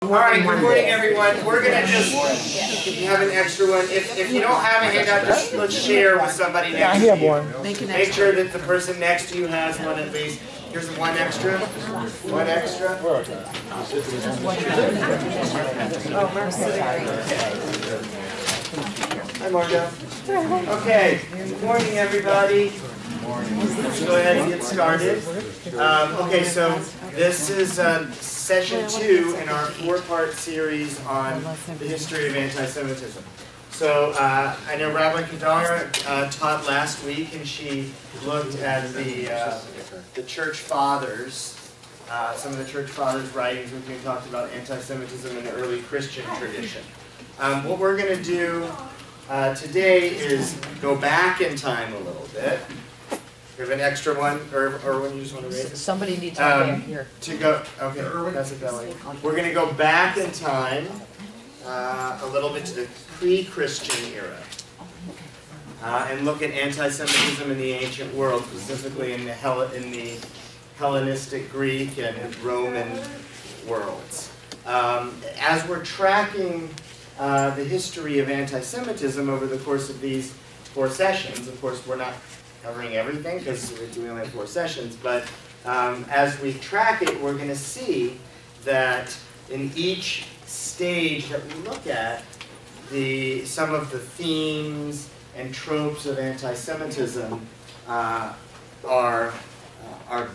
right, good morning everyone. We're going to just have an extra one. If you don't have a handout, just let's share with somebody next to you. Make sure that the person next to you has one at least. Here's one extra. One extra. Hi, Margo. Okay, good morning everybody. Let's go ahead and get started. Okay, so this is session 2 in our 4-part series on the history of anti-Semitism. So I know Rabbi Stoller taught last week, and she looked at the church fathers, some of the church fathers' writings when we talked about anti-Semitism in the early Christian tradition. What we're going to do today is go back in time a little bit. We have an extra one, or when you just want to raise it? Somebody needs to come here. To go, okay, that's it, Belly. We're going to go back in time a little bit to the pre-Christian era and look at anti-Semitism in the ancient world, specifically in the Hellenistic Greek and Roman worlds. As we're tracking the history of anti-Semitism over the course of these 4 sessions, of course we're not covering everything because we only have 4 sessions, but as we track it, we're going to see that in each stage that we look at, some of the themes and tropes of anti-Semitism are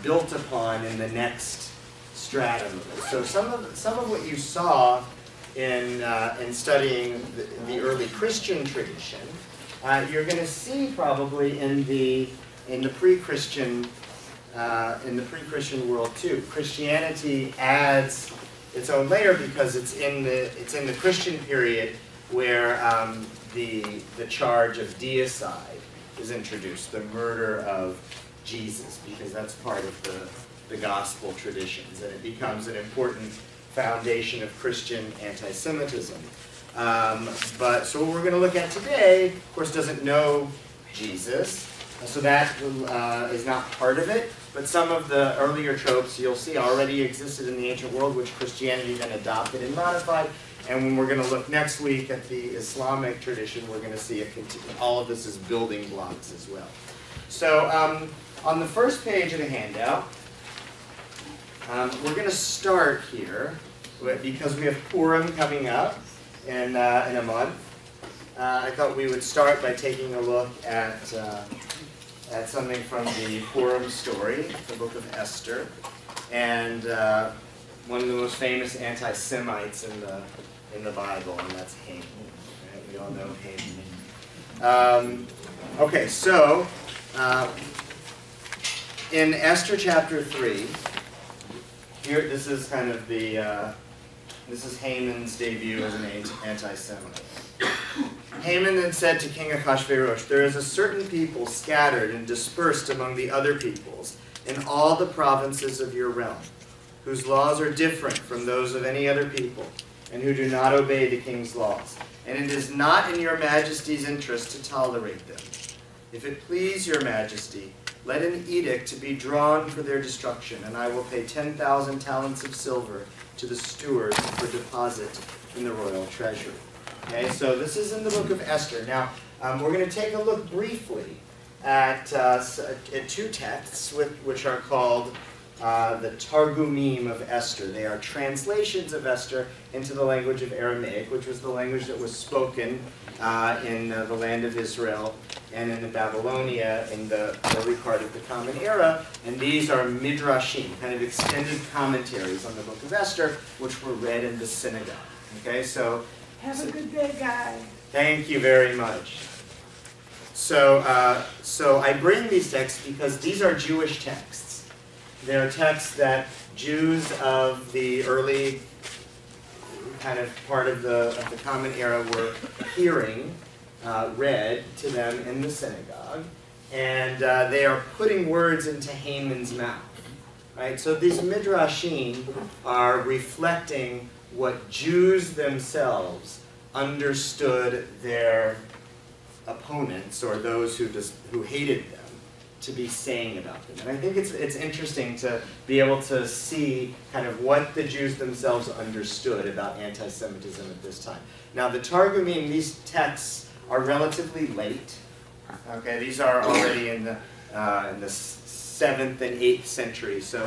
built upon in the next stratum. So some of what you saw in studying the early Christian tradition, you're going to see probably in the pre-Christian world too. Christianity adds its own layer because it's in the Christian period where the charge of deicide is introduced, the murder of Jesus, because that's part of the gospel traditions, and it becomes an important foundation of Christian anti-Semitism. So what we're going to look at today, of course, doesn't know Jesus, so that is not part of it, but some of the earlier tropes you'll see already existed in the ancient world, which Christianity then adopted and modified. And when we're going to look next week at the Islamic tradition, we're going to see all of this as building blocks as well. So on the first page of the handout, we're going to start here because we have Purim coming up in a month. I thought we would start by taking a look at something from the Purim story, the book of Esther, and one of the most famous anti-Semites in the Bible, and that's Haman. Right? We all know Haman. Okay, so in Esther chapter 3, here this is kind of this is Haman's debut as an anti-Semite. Haman then said to King Ahasuerus, "There is a certain people scattered and dispersed among the other peoples in all the provinces of your realm, whose laws are different from those of any other people, and who do not obey the king's laws. And it is not in your majesty's interest to tolerate them. If it please your majesty, let an edict be drawn for their destruction, and I will pay 10,000 talents of silver to the stewards for deposit in the royal treasury." Okay, so this is in the book of Esther. Now, we're going to take a look briefly at 2 texts which are called the Targumim of Esther. They are translations of Esther into the language of Aramaic, which was the language that was spoken in the land of Israel and in Babylonia in the early part of the Common Era. And these are midrashim, kind of extended commentaries on the book of Esther, which were read in the synagogue. Okay, so have a good day, guys. Thank you very much. So I bring these texts because these are Jewish texts. They're texts that Jews of the early kind of part of the Common Era were hearing read to them in the synagogue, and they are putting words into Haman's mouth. Right? So these midrashim are reflecting what Jews themselves understood their opponents, or those who hated them, to be saying about them. And I think it's interesting to be able to see kind of what the Jews themselves understood about anti-Semitism at this time. Now the Targumim, these texts are relatively late. Okay, these are already in the 7th and 8th century, so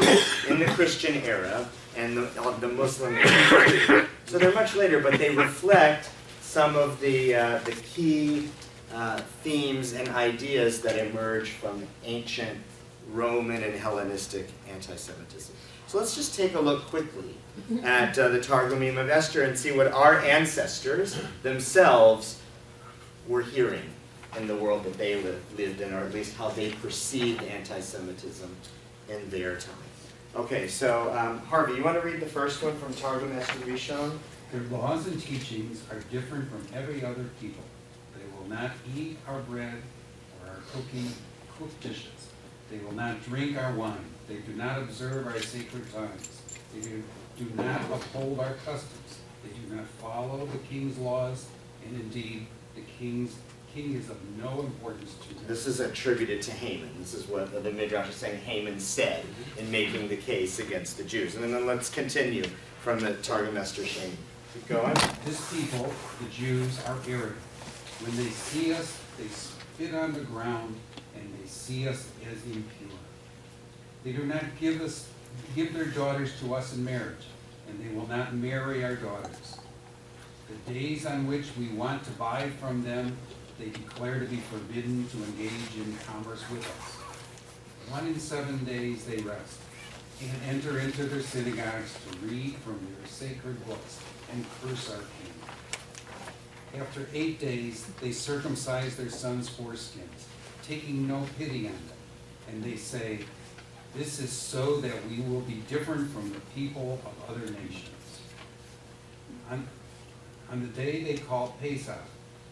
in the Christian era and the Muslim era. So they're much later, but they reflect some of the key themes and ideas that emerge from ancient Roman and Hellenistic anti-Semitism. So let's just take a look quickly at the Targumim of Esther and see what our ancestors themselves were hearing in the world that they lived in, or at least how they perceived anti-Semitism in their time. Okay, so Harvey, you want to read the first one from Targum Esther Rishon? Their laws and teachings are different from every other people. They will not eat our bread or our cooked dishes. They will not drink our wine. They do not observe our sacred times. They do not uphold our customs. They do not follow the king's laws, and indeed, the king is of no importance to them. This is attributed to Haman. This is what the Midrash is saying Haman said in making the case against the Jews. And then let's continue from the Targum Esther Shane. Keep going. This people, the Jews, are arrogant. When they see us, they spit on the ground, and they see us as impure. They do not give their daughters to us in marriage, and they will not marry our daughters. The days on which we want to buy from them, they declare to be forbidden to engage in commerce with us. 1 in 7 days they rest, and enter into their synagogues to read from their sacred books and curse our king. After 8 days, they circumcise their sons' foreskins, taking no pity on them. And they say, "This is so that we will be different from the people of other nations." On the day they call Pesach,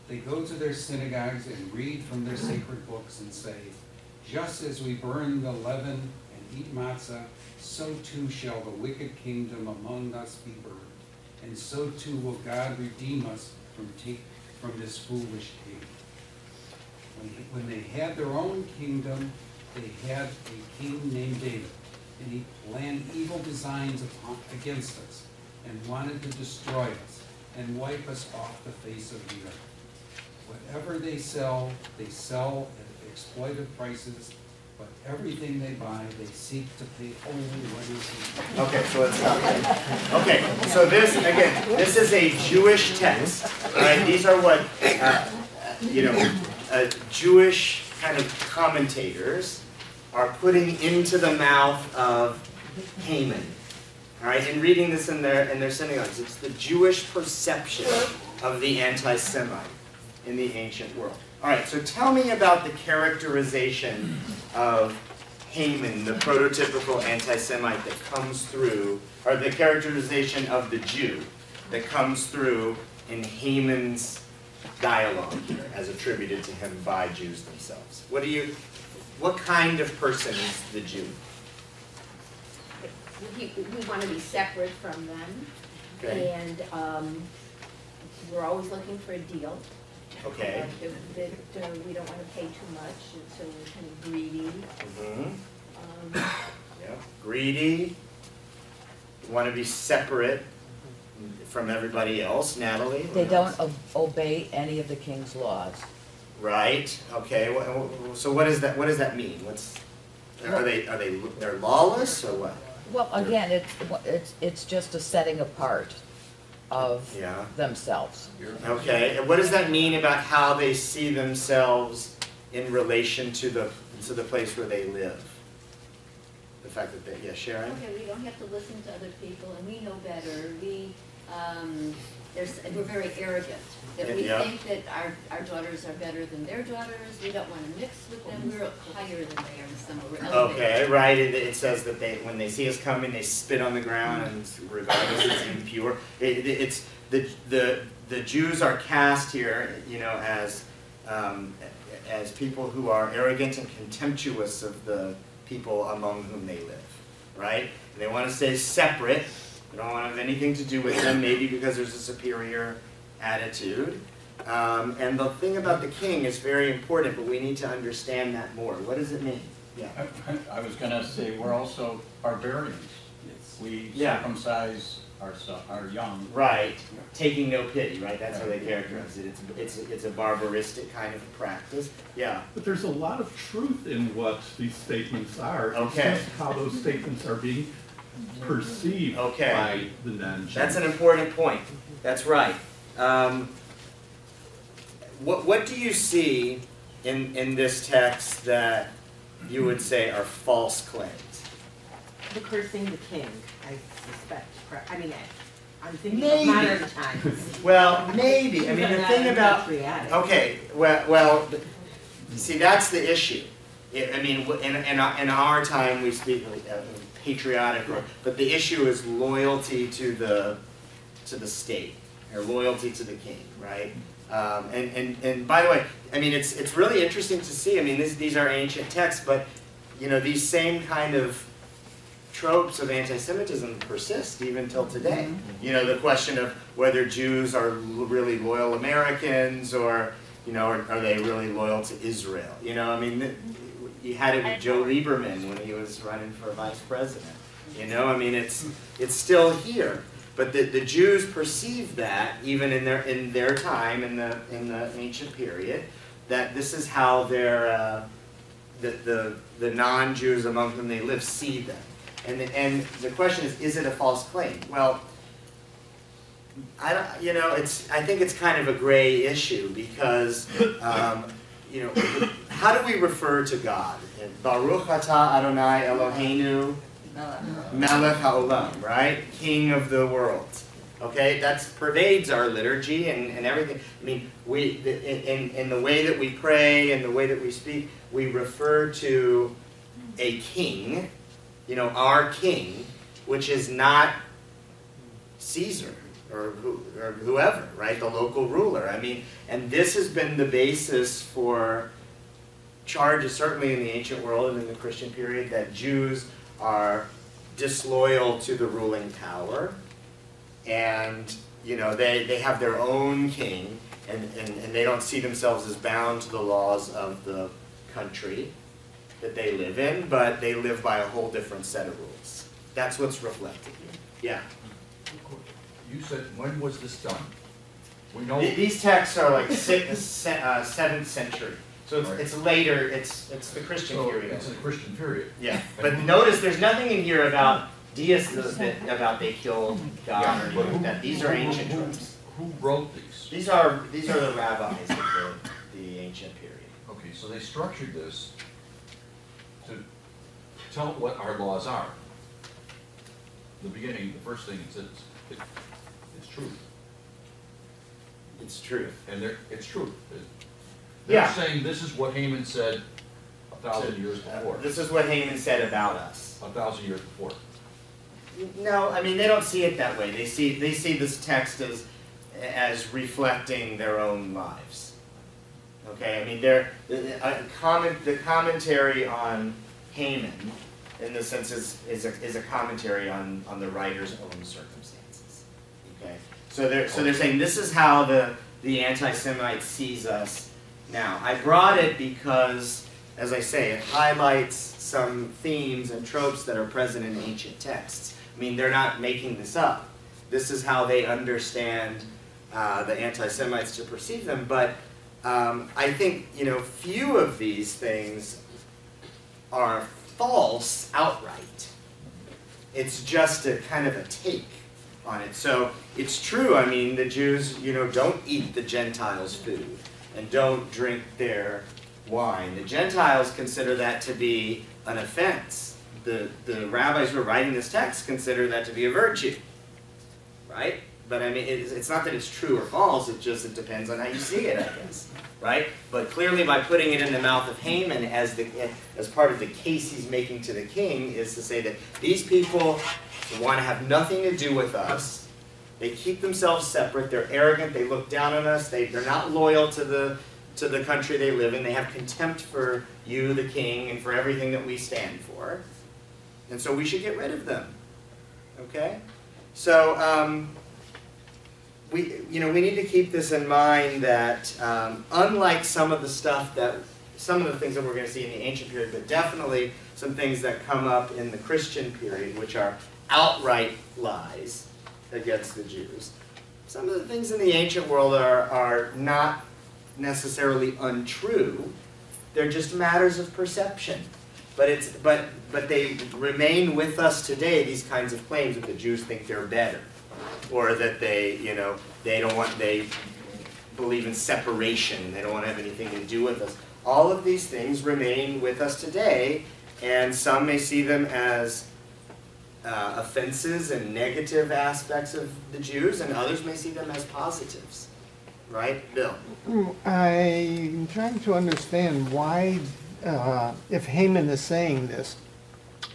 they go to their synagogues and read from their sacred books and say, "Just as we burn the leaven and eat matzah, so too shall the wicked kingdom among us be burned. And so too will God redeem us from this foolish king." When they had their own kingdom, they had a king named David, and he planned evil designs against us, and wanted to destroy us, and wipe us off the face of the earth. Whatever they sell at exploited prices, but everything they buy, they seek to pay only what is. Okay, so let's stop there. Okay, so this is a Jewish text. All right, these are what Jewish kind of commentators are putting into the mouth of Haman. All right, and reading this in their synagogues, it's the Jewish perception of the anti-Semite in the ancient world. All right, so tell me about the characterization of Haman, the prototypical anti-Semite that comes through, or the characterization of the Jew that comes through in Haman's dialogue here, as attributed to him by Jews themselves. What kind of person is the Jew? We want to be separate from them, Okay. and we're always looking for a deal. Okay. We don't want to pay too much, and so we're kind of greedy. Yeah. Greedy. Want to be separate from everybody else. Natalie? They don't obey any of the king's laws. Right. Okay. So what does that mean? They're lawless or what? Well, again, it's just a setting apart of themselves. Okay. And what does that mean about how they see themselves in relation to the place where they live? The fact that Sharon? Okay, we don't have to listen to other people, and we know better. We're very arrogant. That we think that our daughters are better than their daughters. We don't want to mix with them. We're higher than they are in some way. We're elevated. Okay, right. It says that when they see us coming, they spit on the ground and regard us as impure. It's the Jews are cast here, as people who are arrogant and contemptuous of the people among whom they live, right? And they want to stay separate. They don't want to have anything to do with them, maybe because there's a superior attitude. And the thing about the king is very important, but we need to understand that more. What does it mean? Yeah. I was gonna say, we're also barbarians. Yes. We Yeah. circumcise our young. Right, taking no pity, right? That's how they characterize it. It's a barbaristic kind of practice. Yeah. But there's a lot of truth in what these statements are. Okay. It's just how those statements are being perceived Okay. by the non-Jews. That's an important point. That's right. What do you see in this text that you would say are false claims? The cursing the king, I suspect. I mean, I'm thinking Maybe. of modern times. Well, maybe. I mean, the thing about patriotic. okay, well, see, that's the issue. I mean, in our time we speak patriotic, but the issue is loyalty to the state or loyalty to the king, right? And by the way, I mean it's really interesting to see. I mean these are ancient texts, but you know these same kind of tropes of anti-Semitism persist even till today. You know, the question of whether Jews are really loyal Americans or, you know, are they really loyal to Israel? You know, I mean, you had it with Joe Lieberman when he was running for vice president. You know, I mean, it's still here. But the Jews perceived that even in their time in the ancient period, that this is how their the non-Jews among whom they live see them. And the question is it a false claim? Well, I think it's kind of a gray issue because, you know, how do we refer to God? Baruch atah Adonai Eloheinu Melech haolam, right? King of the world. Okay, that pervades our liturgy and everything. I mean, in the way that we pray and the way that we speak, we refer to a king, you know, our king, which is not Caesar or whoever, right? The local ruler. I mean, and this has been the basis for charges, certainly in the ancient world and in the Christian period, that Jews are disloyal to the ruling power, and you know they have their own king, and they don't see themselves as bound to the laws of the country that they live in, but they live by a whole different set of rules. That's what's reflected here. Yeah. You said, when was this done? We know. These texts are like 7th century. So it's later, it's the Christian period. It's the Christian period. Yeah, but notice there's nothing in here about deists, about they killed God or anything like that. These are ancient tropes. Who wrote these? These are the rabbis of the ancient period. Okay, so they structured this to tell what our laws are. The beginning, the first thing it says, it's truth. It's truth. And it's truth. They're Yeah. saying this is what Haman said 1,000 years before. This is what Haman said about us. 1,000 years before. No, I mean they don't see it that way. They see this text as reflecting their own lives. Okay, I mean the commentary on Haman, in the sense, is a commentary on the writer's own circumstances. Okay, so they're saying this is how the anti-Semite sees us now. I brought it because, as I say, it highlights some themes and tropes that are present in ancient texts. I mean, they're not making this up. This is how they understand the anti-Semites to perceive them. But I think, you know, few of these things are false outright. It's just a kind of a take on it. So it's true, I mean, the Jews, you know, don't eat the Gentiles' food and don't drink their wine. The Gentiles consider that to be an offense. The rabbis who are writing this text consider that to be a virtue, right? But I mean, it's not that it's true or false, it depends on how you see it, I guess, right? But clearly by putting it in the mouth of Haman as part of the case he's making to the king is to say that these people want to have nothing to do with us. They keep themselves separate, they're arrogant, they look down on us, they're not loyal to the country they live in, they have contempt for you, the king, and for everything that we stand for. And so we should get rid of them, okay? So we need to keep this in mind that unlike some of the stuff that some of the things that we're going to see in the ancient period, but definitely some things that come up in the Christian period, which are outright lies against the Jews. Some of the things in the ancient world are not necessarily untrue. They're just matters of perception. But they remain with us today, these kinds of claims that the Jews think they're better, or that they believe in separation, they don't want to have anything to do with us. All of these things remain with us today, and some may see them as offenses and negative aspects of the Jews, and others may see them as positives. Right, Bill? I'm trying to understand why, if Haman is saying this,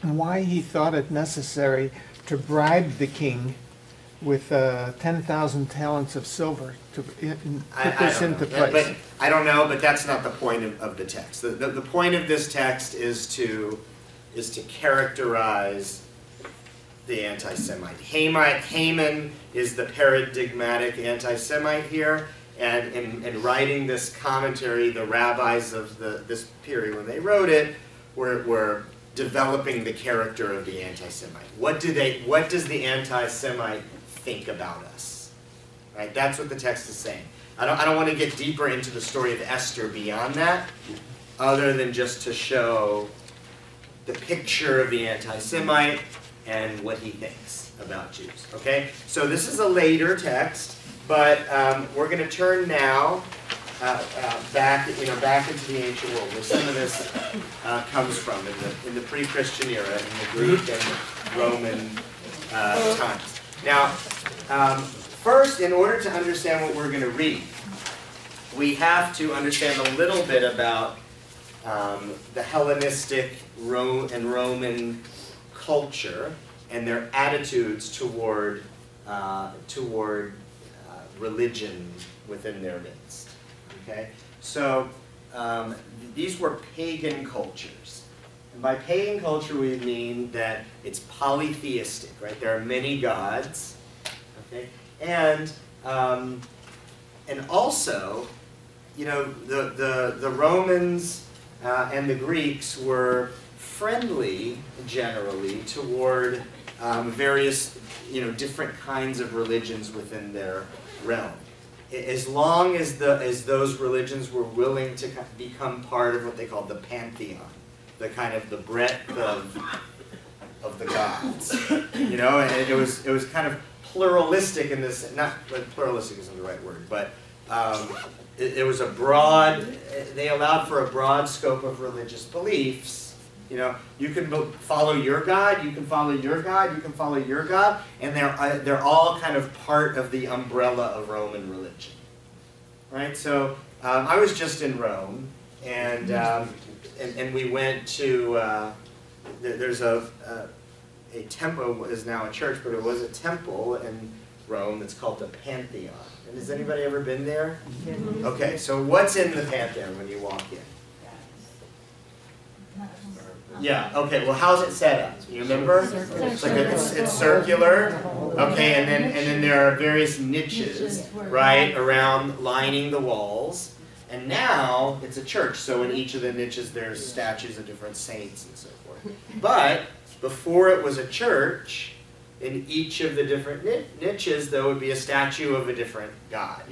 why he thought it necessary to bribe the king with 10,000 talents of silver to put this into place. But I don't know, but that's not the point of the text. The point of this text is to characterize the anti-Semite. Haman is the paradigmatic anti-Semite here, and in writing this commentary, the rabbis of this period, when they wrote it, were developing the character of the anti-Semite. What does the anti-Semite think about us? Right? That's what the text is saying. I don't want to get deeper into the story of Esther beyond that, other than just to show the picture of the anti-Semite and what he thinks about Jews. Okay? So this is a later text, but we're going to turn now back into the ancient world, where some of this comes from in the pre-Christian era, in the Greek and Roman times. Now, first, in order to understand what we're going to read, we have to understand a little bit about the Hellenistic and Roman culture and their attitudes toward religion within their midst. Okay, so these were pagan cultures. And by pagan culture, we mean that it's polytheistic, right? There are many gods, okay, and also, you know, the Romans and the Greeks were friendly generally toward various, different kinds of religions within their realm, as long as those religions were willing to become part of what they called the pantheon, the kind of the breadth of the gods, and it was kind of pluralistic in this. Not pluralistic isn't the right word, but it was a broad. They allowed for a broad scope of religious beliefs. You can follow your God, you can follow your God, you can follow your God, and they're all kind of part of the umbrella of Roman religion, right? So I was just in Rome, and we went to there's a temple, is now a church, but it was a temple in Rome that's called the Pantheon. And has anybody ever been there? Okay, so what's in the Pantheon when you walk in? Yeah, okay, well how's it set up? You remember? It's like it's circular. Okay, and then there are various niches, right, around lining the walls. And now it's a church, so in each of the niches there's statues of different saints and so forth. But before it was a church, in each of the different niches there would be a statue of a different god,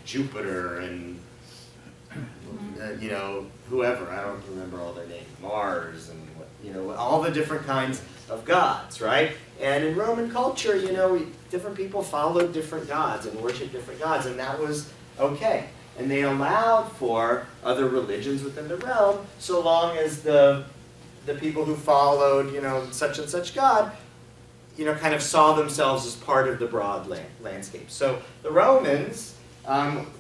Jupiter and whoever, I don't remember all their names, Mars and all the different kinds of gods, right? And in Roman culture, different people followed different gods and worshiped different gods, and that was okay. And they allowed for other religions within the realm, so long as the people who followed, such and such god, kind of saw themselves as part of the broad landscape. So the Romans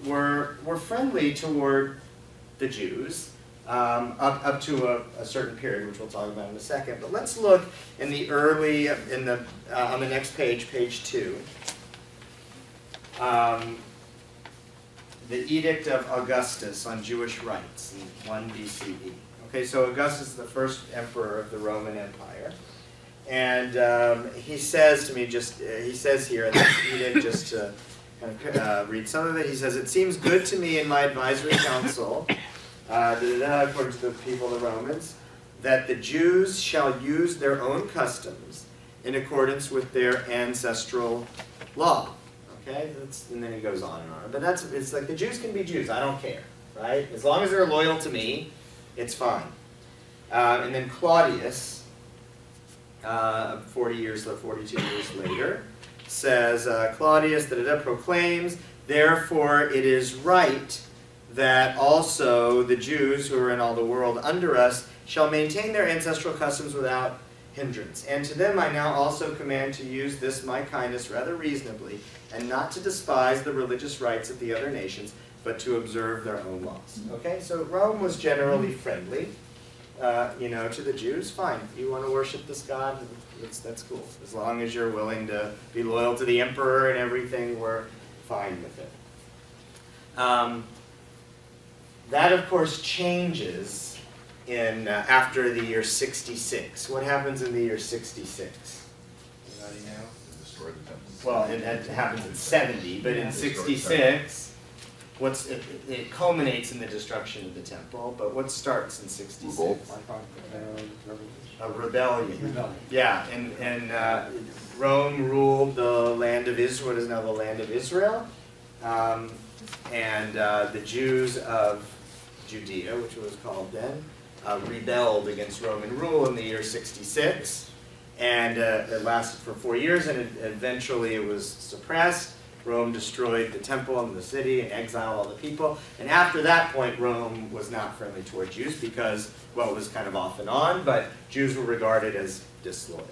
were friendly toward the Jews up to a certain period, which we'll talk about in a second. But let's look in the early, on the next page, page 2. The Edict of Augustus on Jewish Rights in 1 BCE. Okay, so Augustus is the first emperor of the Roman Empire. And he says to me, he says here in this edict, just to kind of read some of it, he says, "It seems good to me in my advisory council according to the people of the Romans, that the Jews shall use their own customs in accordance with their ancestral law. Okay, and then he goes on and on. But it's like the Jews can be Jews. I don't care, right? As long as they're loyal to me, it's fine. And then Claudius, 42 years later, says, Claudius proclaims, therefore it is right that also the Jews who are in all the world under us shall maintain their ancestral customs without hindrance. And to them I now also command to use this my kindness rather reasonably, and not to despise the religious rites of the other nations, but to observe their own laws. Okay, so Rome was generally friendly, to the Jews. Fine, you want to worship this God, that's cool. As long as you're willing to be loyal to the emperor and everything, we're fine with it. That, of course, changes after the year 66. What happens in the year 66? Anybody know? Destroy the temple. Well, it happens in 70, but in 66, it culminates in the destruction of the temple. But what starts in 66? Revolt. A rebellion. Yeah, and Rome ruled the land of Israel, what is now the land of Israel, and the Jews of Judea, which it was called then, rebelled against Roman rule in the year 66, and it lasted for 4 years, and eventually it was suppressed. Rome destroyed the temple and the city and exiled all the people, and after that point Rome was not friendly toward Jews because, well, it was kind of off and on, but Jews were regarded as disloyal,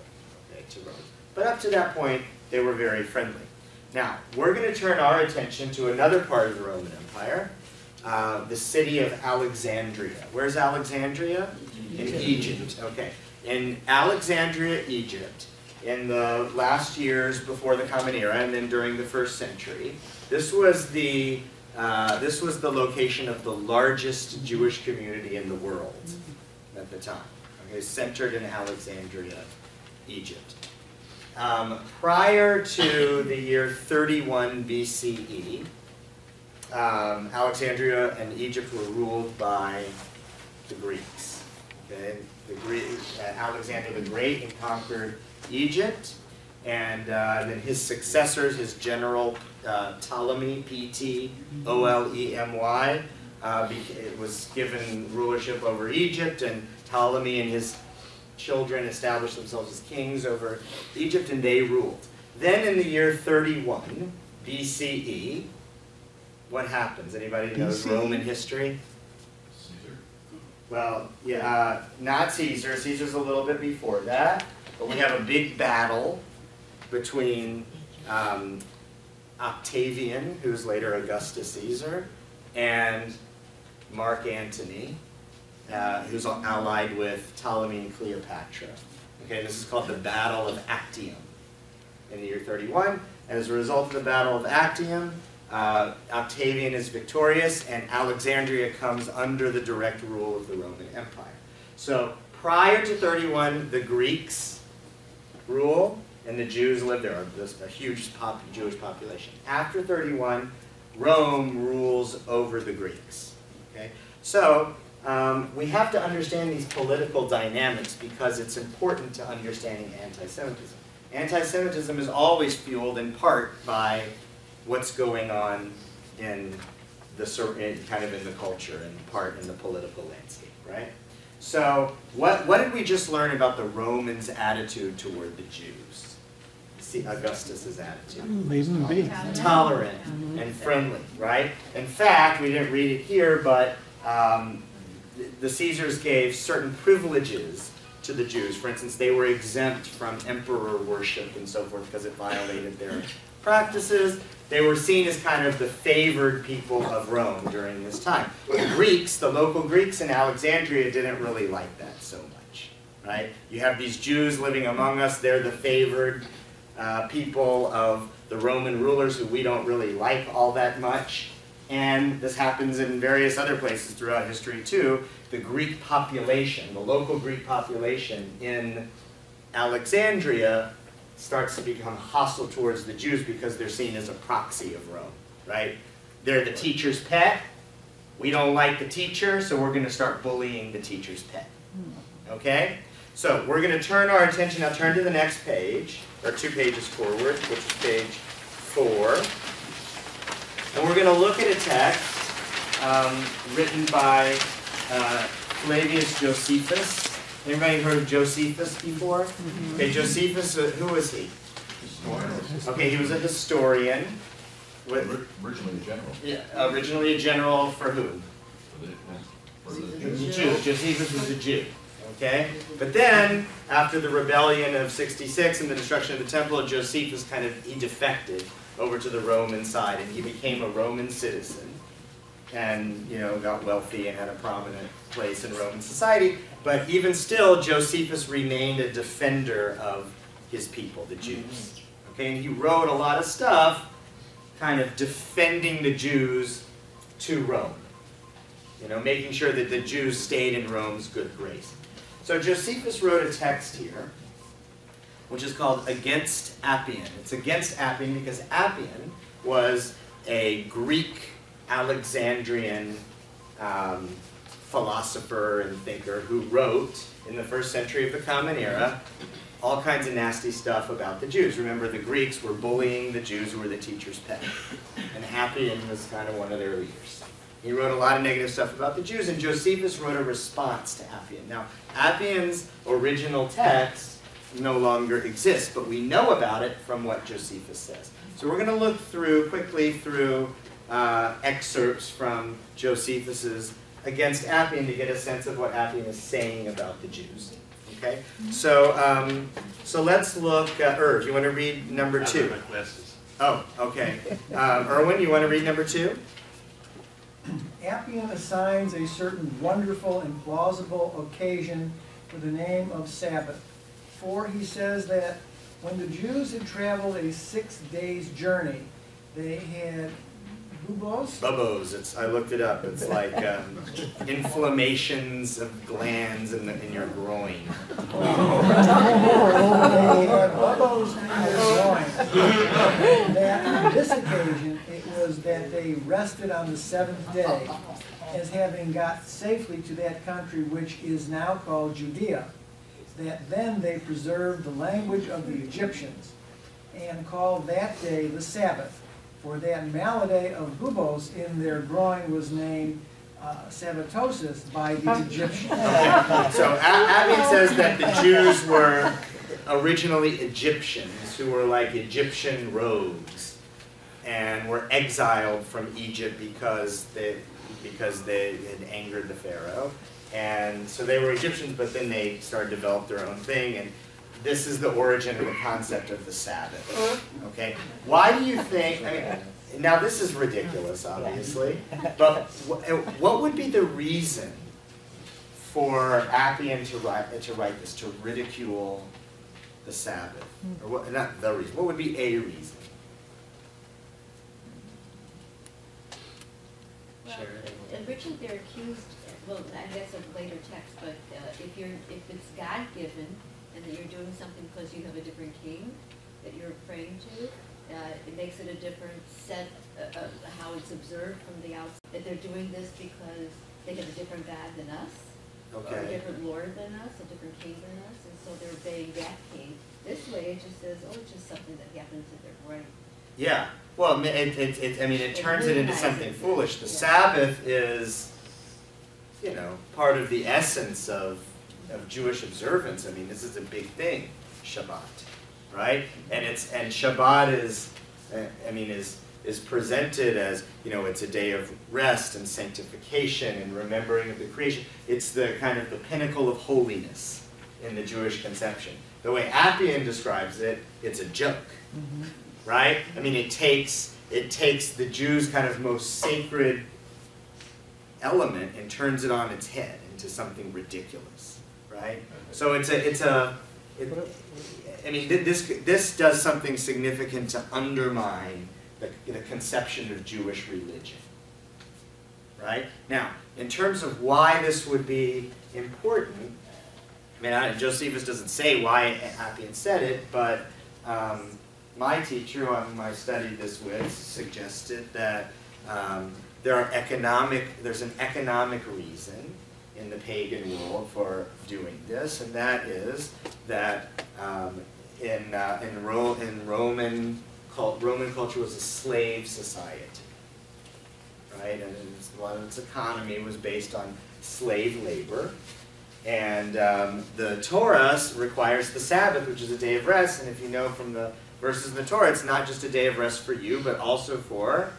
okay, to Rome. But up to that point they were very friendly. Now, we're going to turn our attention to another part of the Roman Empire, the city of Alexandria. Where's Alexandria? In Egypt. Okay. In Alexandria, Egypt, in the last years before the Common Era and then during the first century, this was the location of the largest Jewish community in the world at the time. Okay, centered in Alexandria, Egypt. Prior to the year 31 BCE, Alexandria and Egypt were ruled by the Greeks. Okay? Alexander the Great conquered Egypt, and then his successors, his general Ptolemy, Ptolemy, was given rulership over Egypt, and Ptolemy and his children established themselves as kings over Egypt, and they ruled. Then in the year 31 BCE, what happens? Anybody knows Roman history? Caesar. Well, yeah, not Caesar. Caesar's a little bit before that. But we have a big battle between Octavian, who's later Augustus Caesar, and Mark Antony, who's allied with Ptolemy and Cleopatra. Okay, this is called the Battle of Actium in the year 31. And as a result of the Battle of Actium, Octavian is victorious, and Alexandria comes under the direct rule of the Roman Empire. So prior to 31, the Greeks rule, and the Jews live there. There's a huge Jewish population. After 31, Rome rules over the Greeks. Okay? So we have to understand these political dynamics because it's important to understanding anti-Semitism. Anti-Semitism is always fueled in part by what's going on in the culture and part in the political landscape, right? So what did we just learn about the Romans' attitude toward the Jews? See Augustus's attitude. Leave them be. Tolerant and friendly, right? In fact, we didn't read it here, but the Caesars gave certain privileges to the Jews. For instance, they were exempt from emperor worship and so forth because it violated their practices. They were seen as kind of the favored people of Rome during this time. The Greeks, the local Greeks in Alexandria, didn't really like that so much, right? You have these Jews living among us. They're the favored people of the Roman rulers who we don't really like all that much. And this happens in various other places throughout history too. The Greek population, the local Greek population in Alexandria starts to become hostile towards the Jews because they're seen as a proxy of Rome, right? They're the teacher's pet, We don't like the teacher, so we're going to start bullying the teacher's pet. Okay? So we're going to turn our attention, now turn to the next page, or 2 pages forward, which is page 4. And we're going to look at a text written by Flavius Josephus. Anybody heard of Josephus before? Okay, Josephus, who was he? Okay, he was a historian. Originally a general. Yeah, originally a general for who? For the Jews. Josephus was a Jew. Okay? But then, after the rebellion of 66 and the destruction of the temple, Josephus he defected over to the Roman side, and he became a Roman citizen. And, got wealthy and had a prominent place in Roman society. But even still, Josephus remained a defender of his people, the Jews. Okay? And he wrote a lot of stuff kind of defending the Jews to Rome. Making sure that the Jews stayed in Rome's good grace. So Josephus wrote a text here, which is called Against Appian. It's against Appian because Appian was a Greek Alexandrian philosopher and thinker who wrote, in the 1st century of the Common Era, all kinds of nasty stuff about the Jews. Remember, the Greeks were bullying the Jews who were the teacher's pet. And Appian was kind of one of their leaders. He wrote a lot of negative stuff about the Jews, and Josephus wrote a response to Appian. Now, Appian's original text no longer exists, but we know about it from what Josephus says. So we're going to look quickly through excerpts from Josephus's Against Appian to get a sense of what Appian is saying about the Jews. Okay? So let's look, Irv, you want to read number 2? Oh, okay. Erwin, you want to read number 2? Appian assigns a certain wonderful and plausible occasion for the name of Sabbath. For he says that when the Jews had traveled a 6 days' journey, they had buboes. Bubos. I looked it up. It's like inflammations of glands in your groin. They had buboes in their groin. That on this occasion, it was that they rested on the 7th day, as having got safely to that country which is now called Judea. That then they preserved the language of the Egyptians, and called that day the Sabbath. For that malady of buboes in their groin was named Sabbatosis by the Egyptians. Okay. So Appian says that the Jews were originally Egyptians, who were like Egyptian rogues, and were exiled from Egypt because they had angered the Pharaoh. And so they were Egyptians, but then they started to develop their own thing, and this is the origin of the concept of the Sabbath. Okay? Why do you think, now this is ridiculous, obviously, but what would be the reason for Appian to write this, to ridicule the Sabbath? Or what, not the reason, what would be a reason? Well, originally they're accused, well, I guess of later text, but if it's God-given, and that you're doing something because you have a different king that you're praying to, it makes it a different set of how it's observed from the outside. That they're doing this because they have a different God than us, or a different Lord than us, a different king than us, and so they're obeying that king. This way it just says, oh, it's just something that happens in their brain. Yeah. Well, it turns it into something foolish. The Sabbath is, part of the essence of Jewish observance. This is a big thing, Shabbat, right? And Shabbat is presented as, it's a day of rest and sanctification and remembering of the creation. It's the kind of the pinnacle of holiness in the Jewish conception. The way Appian describes it, it's a joke, right? It takes the Jews' kind of most sacred element and turns it on its head into something ridiculous, right? So this does something significant to undermine the conception of Jewish religion, right? Now, in terms of why this would be important, Josephus doesn't say why Appian said it, but my teacher, whom I studied this with, suggested that there's an economic reason in the pagan world for doing this, and that is that Roman culture was a slave society, right? And a lot of its economy was based on slave labor. And the Torah requires the Sabbath, which is a day of rest. And if you know from the verses in the Torah, it's not just a day of rest for you, but also for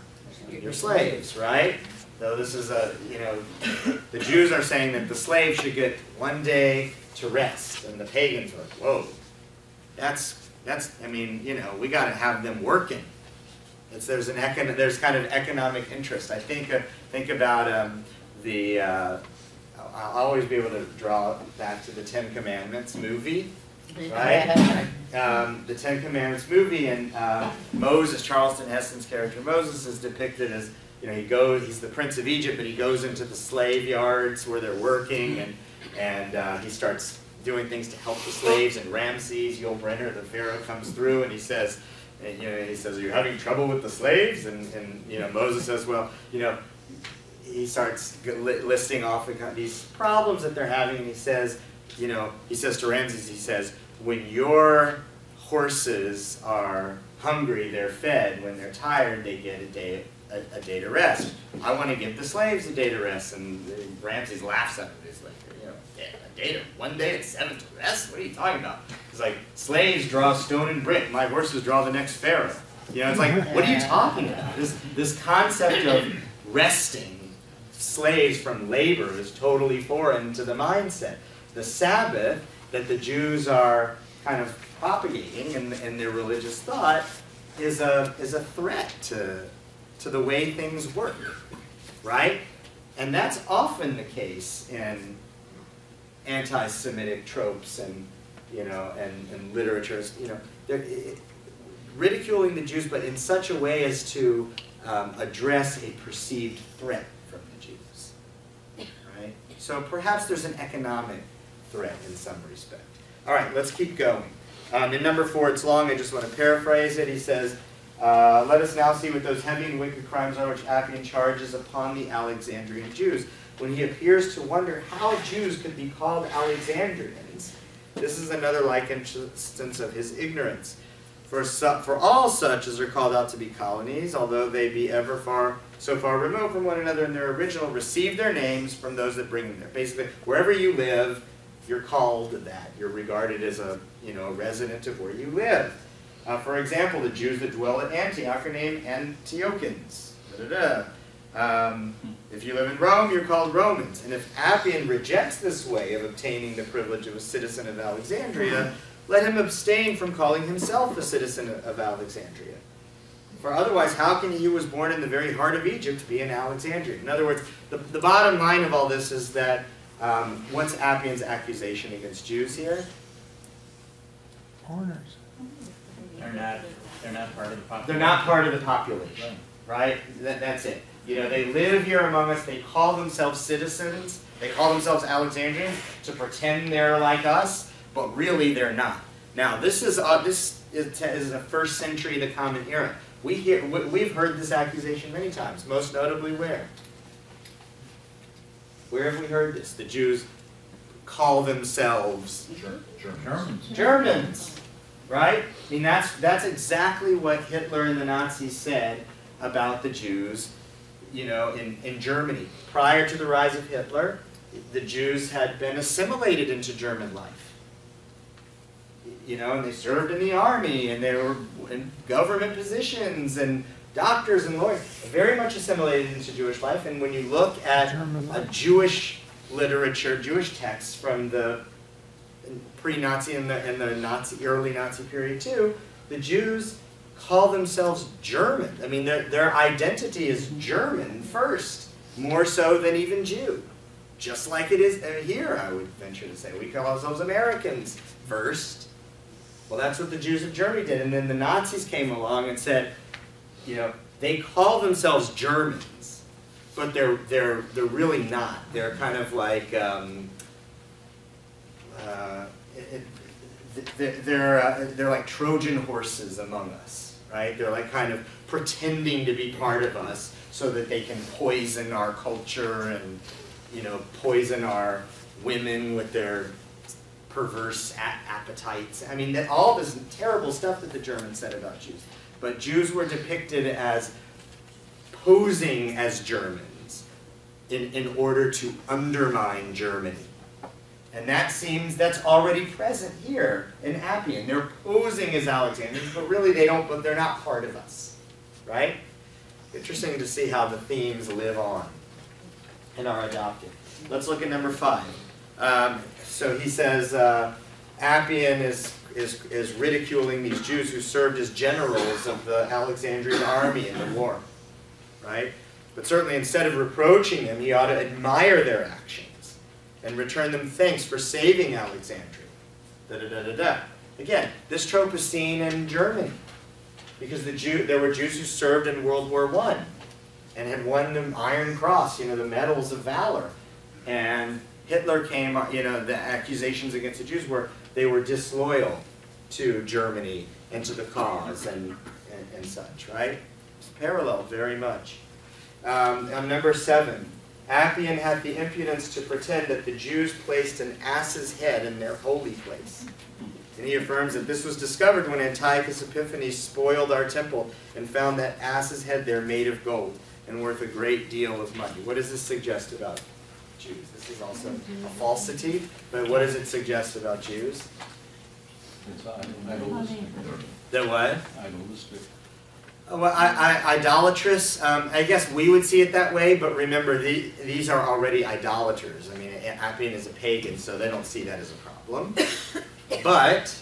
your slaves, right? So this is the Jews are saying that the slaves should get 1 day to rest, and the pagans are like, whoa, we got to have them working. There's kind of economic interest. I think about I'll always be able to draw back to the Ten Commandments movie, right? The Ten Commandments movie, and Moses, Charlton Heston's character Moses, is depicted as, he's the prince of Egypt, but he goes into the slave yards where they're working, and he starts doing things to help the slaves, and Ramses, Yul-Brynner, the pharaoh, comes through, and he says, are you having trouble with the slaves? And Moses says, well, he starts listing off these problems that they're having, and he says to Ramses, when your horses are hungry, they're fed. When they're tired, they get a day to rest. I want to give the slaves a day to rest. And Ramses laughs at him. He's like, 1 day and 7 to rest? What are you talking about? He's like, slaves draw stone and brick. My horses draw the next pharaoh. It's like, what are you talking about? This concept of resting slaves from labor is totally foreign to the mindset. The Sabbath that the Jews are kind of propagating in their religious thought is a threat to the way things work, right? And that's often the case in anti-Semitic tropes and literatures. They're ridiculing the Jews, but in such a way as to address a perceived threat from the Jews, right? So perhaps there's an economic threat in some respect. All right, let's keep going. In number 4, it's long. I just want to paraphrase it. He says, let us now see what those heavy and wicked crimes are which Appian charges upon the Alexandrian Jews. When he appears to wonder how Jews could be called Alexandrians, this is another like instance of his ignorance. For all such as are called out to be colonies, although they be ever so far removed from one another in their original, receive their names from those that bring them there. Basically, wherever you live, you're called that. You're regarded as a resident of where you live. For example, the Jews that dwell at Antioch are named Antiochans. If you live in Rome, you're called Romans. And if Appian rejects this way of obtaining the privilege of a citizen of Alexandria, let him abstain from calling himself a citizen of Alexandria. For otherwise, how can he who was born in the very heart of Egypt be an Alexandrian? In other words, the bottom line of all this is that what's Appian's accusation against Jews here? Foreigners. They're not part of the population. They're not part of the population, right? That's it. They live here among us. They call themselves citizens. They call themselves Alexandrians to pretend they're like us, but really they're not. Now, this is the first century, the Common Era. We've heard this accusation many times, most notably where? Where have we heard this? The Jews call themselves Germans, right? I mean, that's exactly what Hitler and the Nazis said about the Jews, in Germany. Prior to the rise of Hitler, the Jews had been assimilated into German life. And they served in the army, and they were in government positions, and doctors and lawyers, very much assimilated into Jewish life. And when you look at a Jewish literature, Jewish texts from the pre-Nazi and the early Nazi period too, the Jews call themselves German. I mean, their identity is German first, more so than even Jew. Just like it is here, I would venture to say. We call ourselves Americans first. Well, that's what the Jews of Germany did. And then the Nazis came along and said, they call themselves Germans, but they're really not. They're kind of like they're like Trojan horses among us, right? They're like kind of pretending to be part of us so that they can poison our culture and, you know, poison our women with their perverse appetites. I mean, all this terrible stuff that the Germans said about Jews. But Jews were depicted as posing as Germans in order to undermine Germany. And that's already present here in Appian. They're posing as Alexandrians, but really but they're not part of us, right? Interesting to see how the themes live on and are adopted. Let's look at number 5. So he says, Appian is ridiculing these Jews who served as generals of the Alexandrian army in the war, right? But certainly instead of reproaching them, he ought to admire their actions and return them thanks for saving Alexandria. Da-da-da-da-da. Again, this trope is seen in Germany because there were Jews who served in World War I and had won the Iron Cross, you know, the medals of valor. And Hitler came, you know, the accusations against the Jews were they were disloyal to Germany and to the cause and such, right? It's parallel very much. On number 7, Appian had the impudence to pretend that the Jews placed an ass's head in their holy place. And he affirms that this was discovered when Antiochus Epiphanes spoiled our temple and found that ass's head there made of gold and worth a great deal of money. What does this suggest about Jews? This is also a falsity, but what does it suggest about Jews? It's idolistic. The what? Idolistic. Well, idolatrous, I guess we would see it that way, but remember, these are already idolaters. I mean, Appian is a pagan, so they don't see that as a problem. But,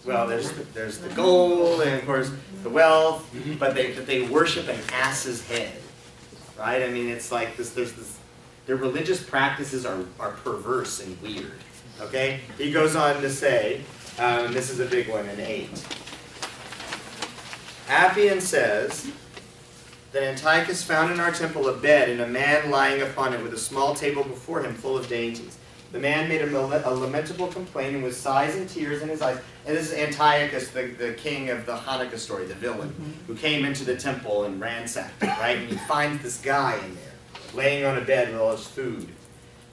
well, there's the gold, and of course, the wealth, but they worship an ass's head, right? I mean, it's like their religious practices are perverse and weird, okay? He goes on to say, and this is a big one in 8. Appian says that Antiochus found in our temple a bed and a man lying upon it with a small table before him full of dainties. The man made a lamentable complaint with sighs and tears in his eyes. And this is Antiochus, the king of the Hanukkah story, the villain, who came into the temple and ransacked it, right? And he finds this guy in there, laying on a bed with all his food.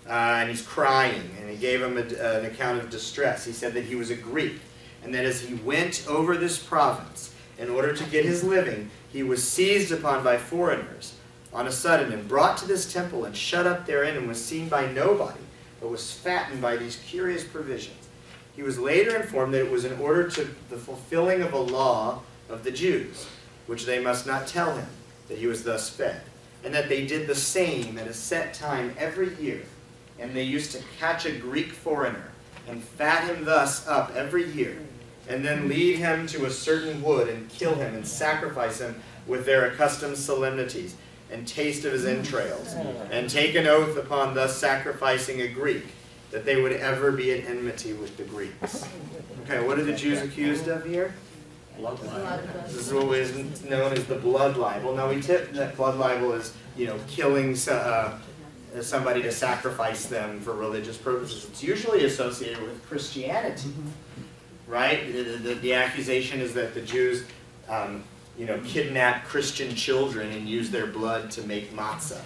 And he's crying, and he gave him an account of distress. He said that he was a Greek, and that as he went over this province, in order to get his living, he was seized upon by foreigners on a sudden and brought to this temple and shut up therein and was seen by nobody, but was fattened by these curious provisions. He was later informed that it was in order to the fulfilling of a law of the Jews, which they must not tell him, that he was thus fed, and that they did the same at a set time every year. And they used to catch a Greek foreigner and fat him thus up every year, and then lead him to a certain wood and kill him and sacrifice him with their accustomed solemnities and taste of his entrails, and take an oath upon thus sacrificing a Greek that they would ever be at enmity with the Greeks. Okay, what are the Jews accused of here? Blood libel. This is what is known as the blood libel. Now we tip that blood libel is, you know, killing somebody to sacrifice them for religious purposes. It's usually associated with Christianity. Right? The accusation is that the Jews, you know, kidnap Christian children and use their blood to make matzah.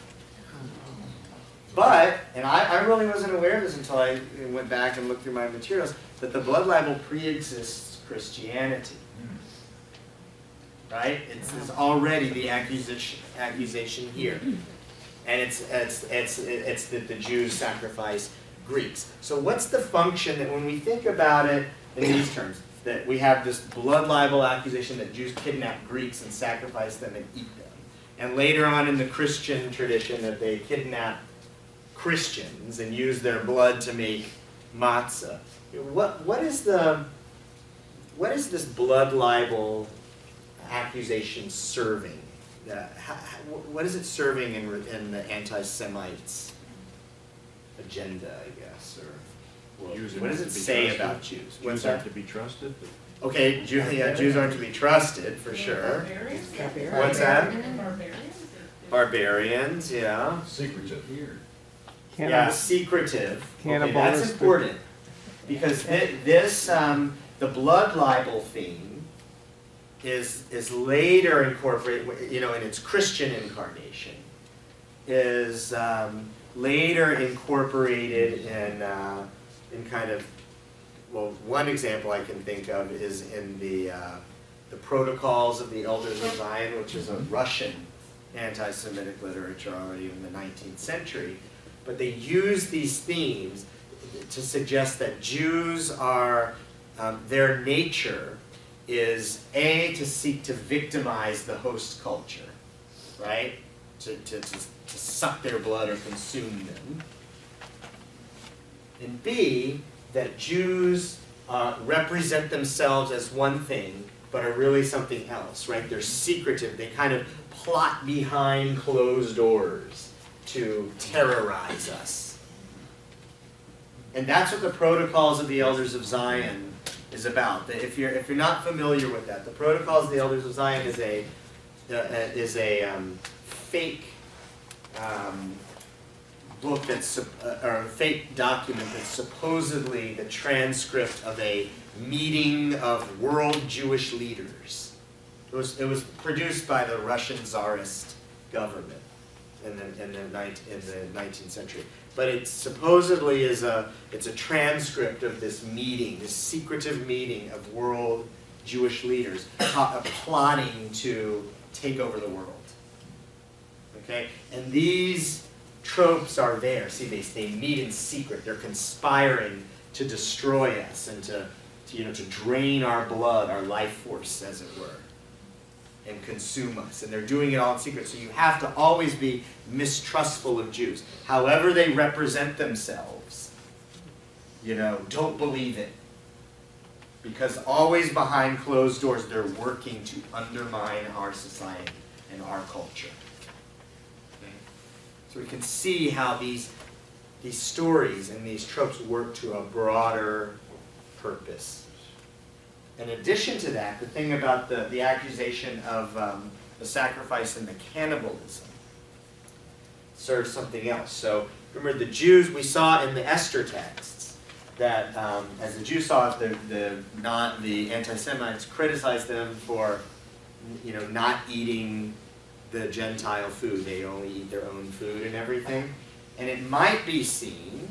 But, and I really wasn't aware of this until I went back and looked through my materials, that the blood libel pre-exists Christianity. Right? It's already the accusation here. And it's that the Jews sacrifice Greeks. So what's the function that when we think about it in these terms, that we have this blood libel accusation that Jews kidnap Greeks and sacrifice them and eat them. And later on in the Christian tradition that they kidnap Christians and use their blood to make matzah. What is this blood libel accusation serving? What is it serving in the anti-Semites' agenda, I guess? Or what does it say about Jews? Jews aren't to be trusted. Okay, Jews aren't to be trusted, for sure. Barbarians. What's that? Barbarians. Barbarians, yeah. Secretive. Yeah, secretive. Okay, that's Cannibalistic. important. Because the blood libel theme is later incorporated, you know, in its Christian incarnation, is later incorporated in kind of, well, one example I can think of is in the Protocols of the Elders of Zion, which is a Russian anti-Semitic literature already in the 19th century. But they use these themes to suggest that Jews are, their nature is to seek to victimize the host culture, right? To suck their blood or consume them. And B, that Jews represent themselves as one thing, but are really something else, right? They're secretive. They kind of plot behind closed doors to terrorize us. And that's what the Protocols of the Elders of Zion is about. If you're not familiar with that, the Protocols of the Elders of Zion is a fake book or a fake document that's supposedly the transcript of a meeting of world Jewish leaders. It was produced by the Russian Tsarist government in the 19th century. But it supposedly it's a transcript of this meeting, this secretive meeting of world Jewish leaders plotting to take over the world. Okay? And these tropes are there. See, they meet in secret. They're conspiring to destroy us and to drain our blood, our life force, as it were, and consume us. And they're doing it all in secret. So you have to always be mistrustful of Jews. However they represent themselves, don't believe it. Because always behind closed doors, they're working to undermine our society and our culture. Okay? So we can see how these stories and these tropes work to a broader purpose. In addition to that, the thing about the accusation of the sacrifice and the cannibalism serves something else. So remember, the Jews, we saw in the Esther texts that as the Jews saw it, the anti-Semites criticized them for not eating the Gentile food. They only eat their own food and everything. And it might be seen,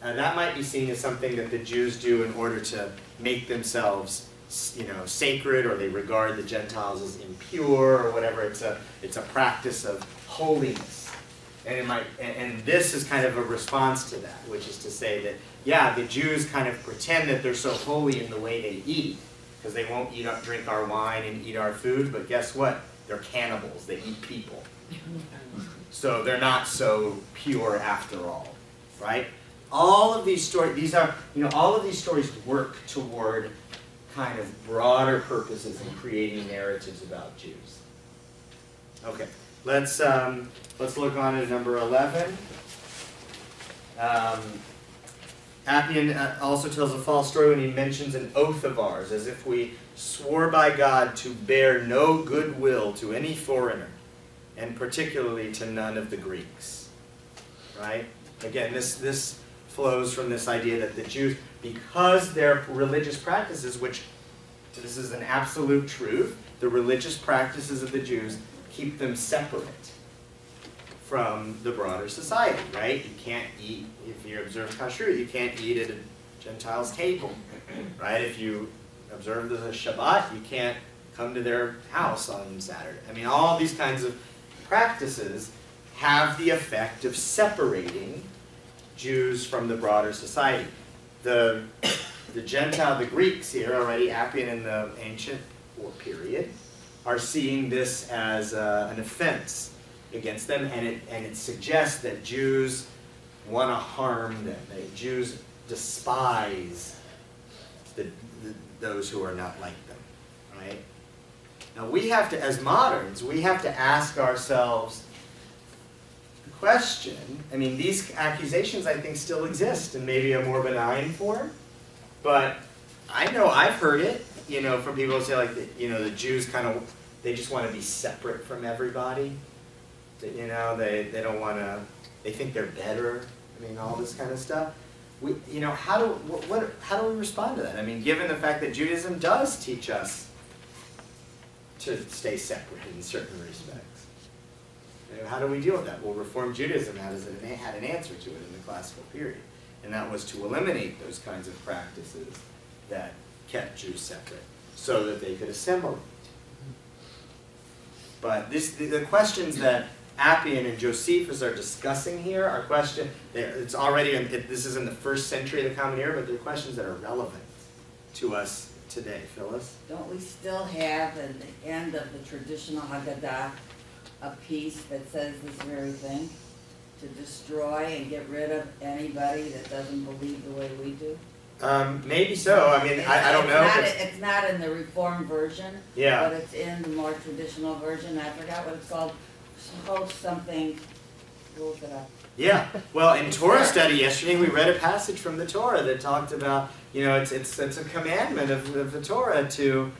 that might be seen as something that the Jews do in order to make themselves, sacred, or they regard the Gentiles as impure, or whatever. It's a practice of holiness, and this is kind of a response to that, which is to say that the Jews kind of pretend that they're so holy in the way they eat, because they won't drink our wine and eat our food. But guess what? They're cannibals. They eat people, so they're not so pure after all, right? All of these stories, all of these stories work toward kind of broader purposes in creating narratives about Jews. Okay, let's look on at number 11. Appian also tells a false story when he mentions an oath of ours, as if we swore by God to bear no goodwill to any foreigner, and particularly to none of the Greeks. Right? Again, this flows from this idea that the Jews, because their religious practices, which this is an absolute truth, the religious practices of the Jews keep them separate from the broader society, right? You can't eat, if you observe kashrut, you can't eat at a Gentile's table, right? If you observe the Shabbat, you can't come to their house on Saturday. I mean, all these kinds of practices have the effect of separating Jews from the broader society. The Greeks here, already Appian in the ancient period, are seeing this as an offense against them, and it suggests that Jews want to harm them. That Jews despise those who are not like them, right? Now we have to, as moderns, we have to ask ourselves the question. I mean, these accusations, I think, still exist in maybe a more benign form, but I know I've heard it, from people who say, like, the Jews they just want to be separate from everybody. They don't want to, they think they're better. I mean, all this kind of stuff. How do we respond to that? I mean, given the fact that Judaism does teach us to stay separate in certain respects. How do we deal with that? Well, Reform Judaism had an answer to it in the classical period, and that was to eliminate those kinds of practices that kept Jews separate so that they could assimilate. But the questions that Appian and Josephus are discussing here are questions, it's already, this is in the 1st century of the Common Era, but they're questions that are relevant to us today. Phyllis? Don't we still have at the end of the traditional Haggadah a piece that says this very thing? To destroy and get rid of anybody that doesn't believe the way we do? Maybe so. I mean, I don't know. It's not in the Reformed version, Yeah. but it's in the more traditional version. I forgot what it's called. Suppose something, look it up. Yeah. Well, in Torah study yesterday, we read a passage from the Torah that talked about, it's a commandment of the Torah to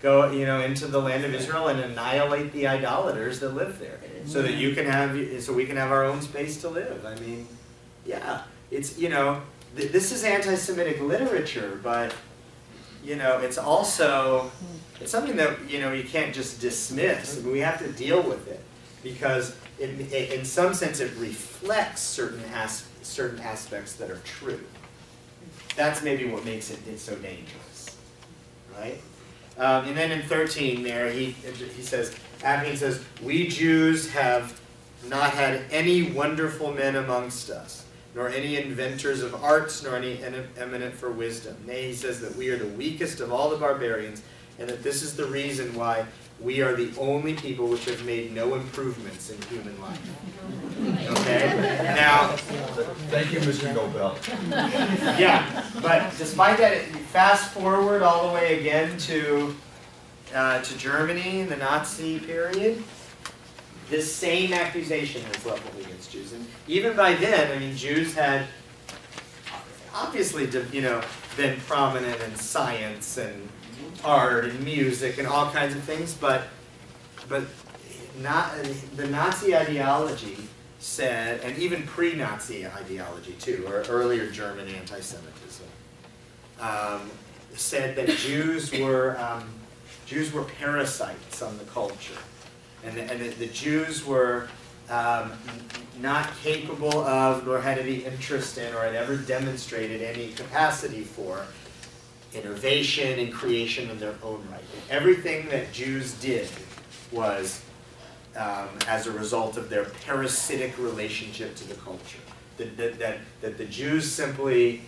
go, into the land of Israel and annihilate the idolaters that live there, so that we can have our own space to live. I mean, yeah, it's, this is anti-Semitic literature, but, it's also, it's something that, you can't just dismiss. I mean, we have to deal with it, because in some sense it reflects certain aspects that are true. That's maybe what makes it so dangerous, right? And then in 13 there, he says, Appian says, we Jews have not had any wonderful men amongst us, nor any inventors of arts, nor any eminent for wisdom. Nay, he says that we are the weakest of all the barbarians, and that this is the reason why we are the only people which have made no improvements in human life. Okay? Now, thank you, Mr. Nobel. Yeah, but despite that, fast forward all the way again to Germany in the Nazi period, this same accusation is leveled against Jews. And even by then, I mean, Jews had obviously, been prominent in science and art and music and all kinds of things, but not the Nazi ideology said, and even pre-Nazi ideology too, or earlier German anti-Semitism, said that Jews were parasites on the culture, and the Jews were not capable of, nor had any interest in, or had ever demonstrated any capacity for innovation and creation of their own right. And everything that Jews did was as a result of their parasitic relationship to the culture. That the Jews simply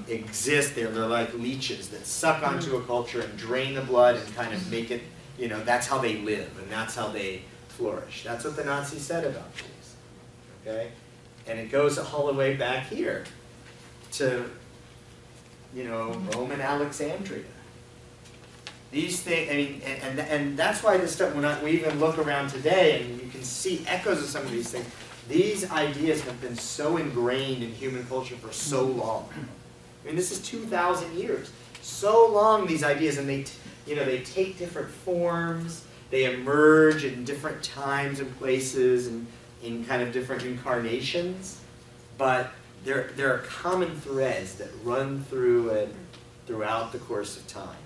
exist, they're like leeches that suck onto a culture and drain the blood and kind of make it, that's how they live and that's how they flourish. That's what the Nazis said about Jews. Okay? And it goes all the way back here to Roman Alexandria. These things, I mean, and that's why this stuff, when we even look around today and you can see echoes of some of these things, these ideas have been so ingrained in human culture for so long. I mean, this is 2,000 years. So long, these ideas, and they take different forms, they emerge in different times and places and in kind of different incarnations, but there are common threads that run through it throughout the course of time.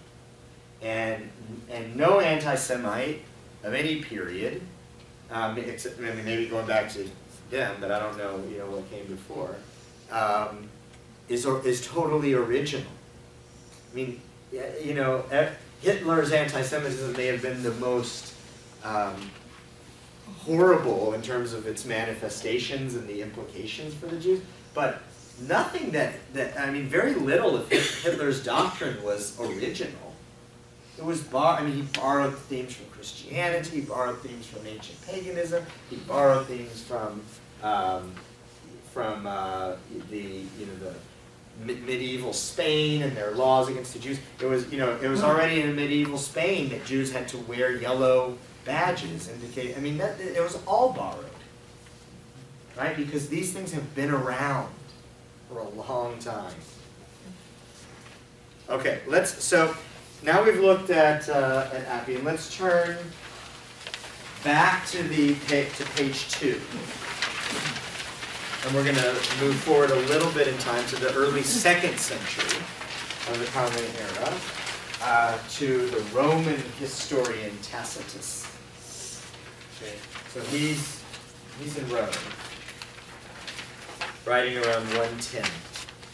And no anti-Semite of any period, except maybe going back to them, but I don't know what came before, is totally original. I mean, Hitler's anti-Semitism may have been the most horrible in terms of its manifestations and the implications for the Jews, but nothing very little of Hitler's doctrine was original. It was he borrowed themes from Christianity, he borrowed themes from ancient paganism, he borrowed themes from the medieval Spain and their laws against the Jews. It was already in medieval Spain that Jews had to wear yellow badges, it was all borrowed, right? Because these things have been around for a long time. Okay, so now we've looked at Appian. Let's turn back to page 2. And we're going to move forward a little bit in time to the early 2nd century of the Common Era. to the Roman historian Tacitus. Okay, so he's in Rome, writing around 110.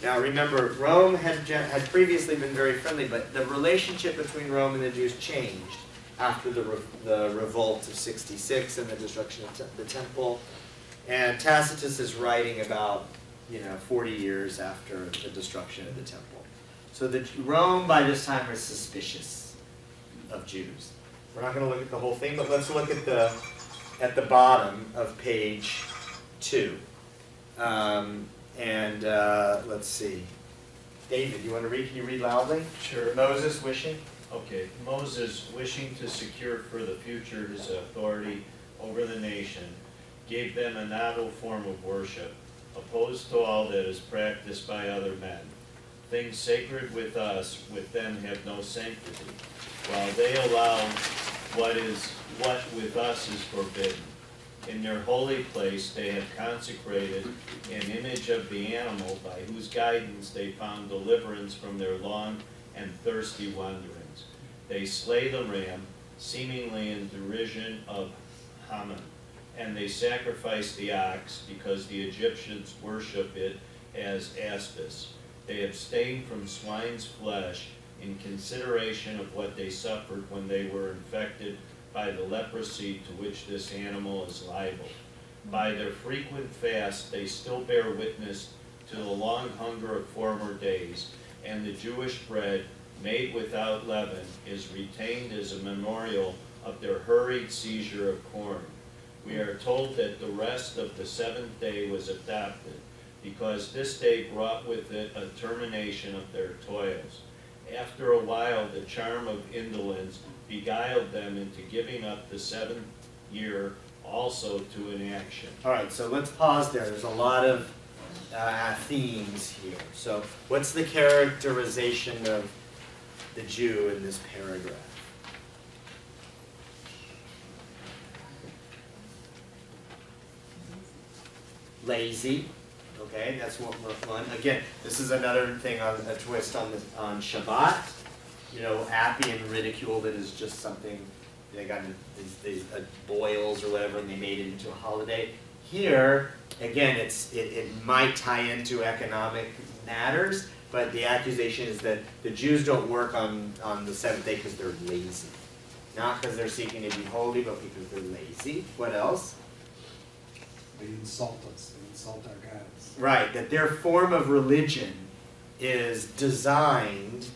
Now remember, Rome had previously been very friendly, but the relationship between Rome and the Jews changed after the revolt of 66 and the destruction of the temple. And Tacitus is writing about 40 years after the destruction of the temple. So Rome by this time is suspicious of Jews. We're not going to look at the whole thing, but let's look at the bottom of page 2. Let's see. David, you want to read? Can you read loudly? Sure. Moses wishing? Okay. Moses, wishing to secure for the future his authority over the nation, gave them a novel form of worship, opposed to all that is practiced by other men. Things sacred with us, with them have no sanctity, while they allow what with us is forbidden. In their holy place they have consecrated an image of the animal by whose guidance they found deliverance from their long and thirsty wanderings. They slay the ram, seemingly in derision of Haman, and they sacrifice the ox because the Egyptians worship it as Aspis. They abstain from swine's flesh in consideration of what they suffered when they were infected by the leprosy to which this animal is liable. By their frequent fast they still bear witness to the long hunger of former days, and the Jewish bread, made without leaven, is retained as a memorial of their hurried seizure of corn. We are told that the rest of the seventh day was adopted, because this day brought with it a termination of their toils. After a while, the charm of indolence beguiled them into giving up the seventh year also to inaction. All right, so let's pause there. There's a lot of themes here. So what's the characterization of the Jew in this paragraph? Lazy. Okay, that's what we're fun. Again, this is another thing on a twist on Shabbat. Appian ridiculed it as just something they got these boils or whatever, and they made it into a holiday. Here, again, it might tie into economic matters, but the accusation is that the Jews don't work on the seventh day because they're lazy, not because they're seeking to be holy, but because they're lazy. What else? They insult us. They insult our gods. Right, that their form of religion is designed